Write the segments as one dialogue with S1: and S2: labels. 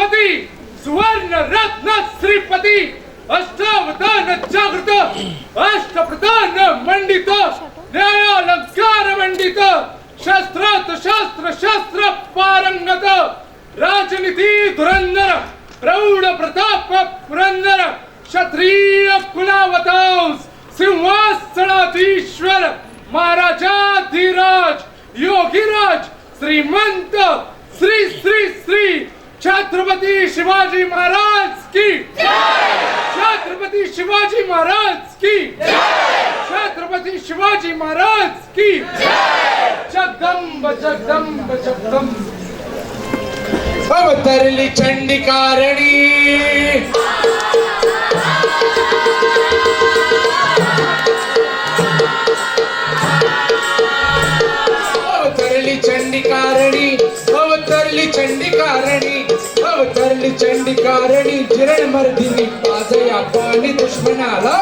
S1: पती सुवर्ण रत्न श्रीपती अष्टावधान जागृत अष्टप्रधान मंडित न्यायालंकार मंडित शास्त्रात शास्त्र शास्त्र पारंगत राजनीती धुरंधर प्रौढ प्रताप पुरंदर क्षत्रिय कुलावतांस सिंहासनाधीश्वर महाराजाधिराज योगीराज श्रीमंत श्री श्री श्री छत्रपती शिवाजी महाराज की छत्रपति शिवाजी महाराज की छत्रपति शिवाजी महाराज की जगदंब जगदंब जगदंब
S2: अवतरली चंडिकारणी अवतरली चंडिकारणी अवतरली चंडिकारणी अवतरली चंडिकारणी जिरण मर्दिनी पाजया पाणी दुश्मनाला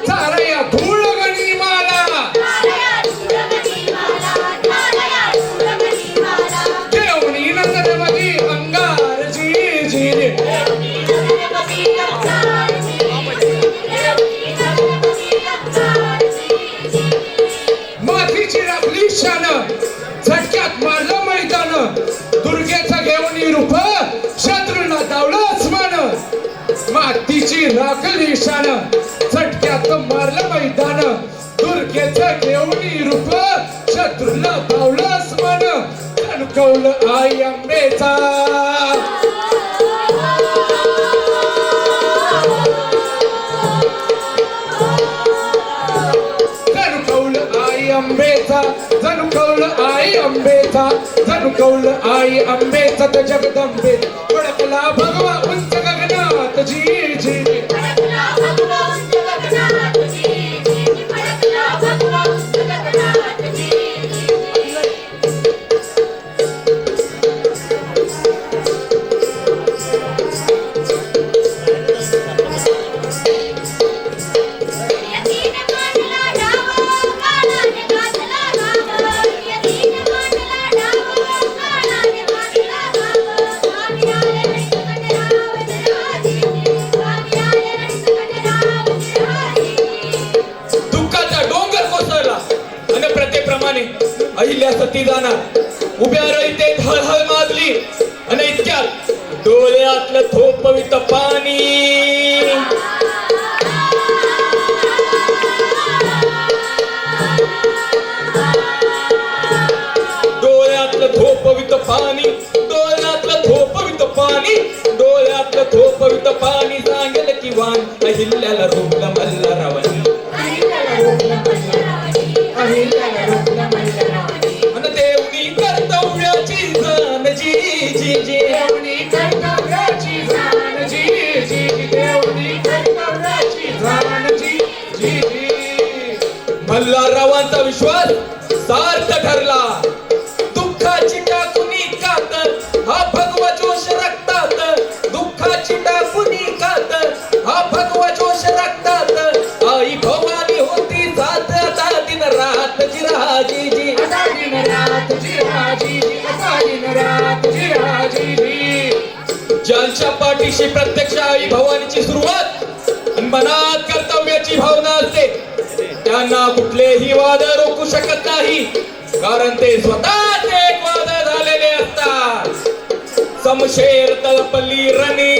S2: चारया धूळ गनिमाला देवणी नजरमधी अंगार जी जी मातीची राखली शान झटक्यात मारलं मैदान दुर्गेचं घेऊन रूप शत्रूला दावलं आसमान मातीची राखली शान झटक्यात मारलं मैदान दुर्गेचं घेऊन रूप शत्रूला दावलं आसमान कणकवलं आई अंबेचा जणू कौल आई अंबेचा जणू कौल आई अंबेचा तर जगदंबे फडकला भगवा उंच गगनात जी जी अहिल्या सती जाणार उभ्या रहिते हळहळ माजली आणि इतक्यात डोळ्यातलं थोपवित पाणी डोळ्यातलं थोपवित पाणी डोळ्यातलं थोपवित पाणी डोळ्यातलं थोपवित पाणी सांगेल की वाण अहिल्याला रोखलं मल्हारावानी मल्हाररावांचा विश्वास सार्थ ठरला दुःखाची टाकुनी कात हा भगवा जोश रक्तात दुःखाची टाकुनी कात हा भगवा जोश रक्तात आई भवानी होती जात आता दिन रात जिराजी जी दिन रात जिराजी जी दिन रात जिराजी जी ज्यांच्या पाठीशी प्रत्यक्ष आई भवानीची सुरुवात आणि मनात कर्तव्याची भावना असते त्यांना कुठलेही वाद रोखू शकत नाही कारण ते स्वतःच एक वाद झालेले असतात समशेर तळपली रणी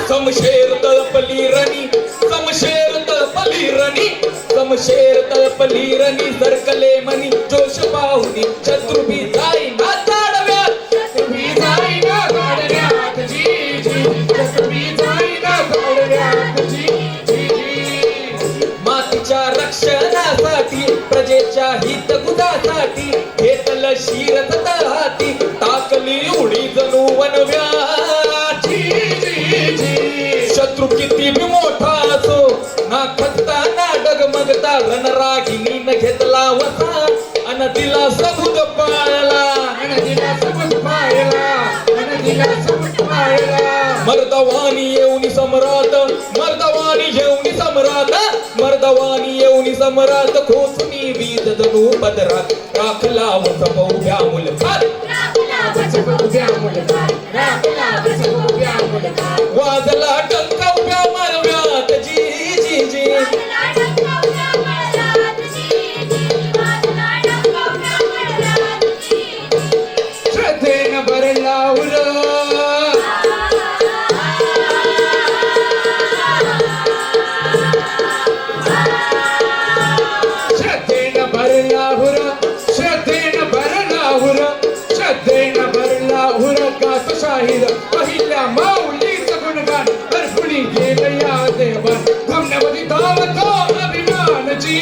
S2: समशेर तळपली रणी समशेर तळपली रणी समशेर तळपली रणी सरकले मनी जोश पाहुनी शत्रुभी जाई ना ताडव्यात शत्रुभी जाई ना ताडव्यात जी जी शत्रुभी जाई ना ताडव्यात जी जी जी मातीच्या रक्षणासाठी प्रजेच्या हितगुजासाठी घेतलं शिरत हाती टाकली उडी जणू वनव्यात जी जी जी शत्रू किती बी मोठा असो ना खचता ना डगमगता रणरागिनी न घेतला वसा अन दिला सबूत पाळला अन दिला सबूत पाळला अन दिला सबूत पाळला मर्दवानी येऊन सम सम्राट मर्दवानी येऊनी सम्राट मर्दवानी येऊनी सम्राट खोचुनी वीज जणू पदरात राखला उभ्या मुलखात वाजला टंका उभ्या मारव्यात जी जी जी
S1: श्रद्धेनं भरला उर श्रद्धेनं भरला हुर श्रद्धेनं भरला हुर श्रद्धेनं भरला हुर गात शाहीर पहिल्या माऊलीचं गुणगान हरपुणी गेलं या देवान धमन्यामध्ये धावतो अभिमानची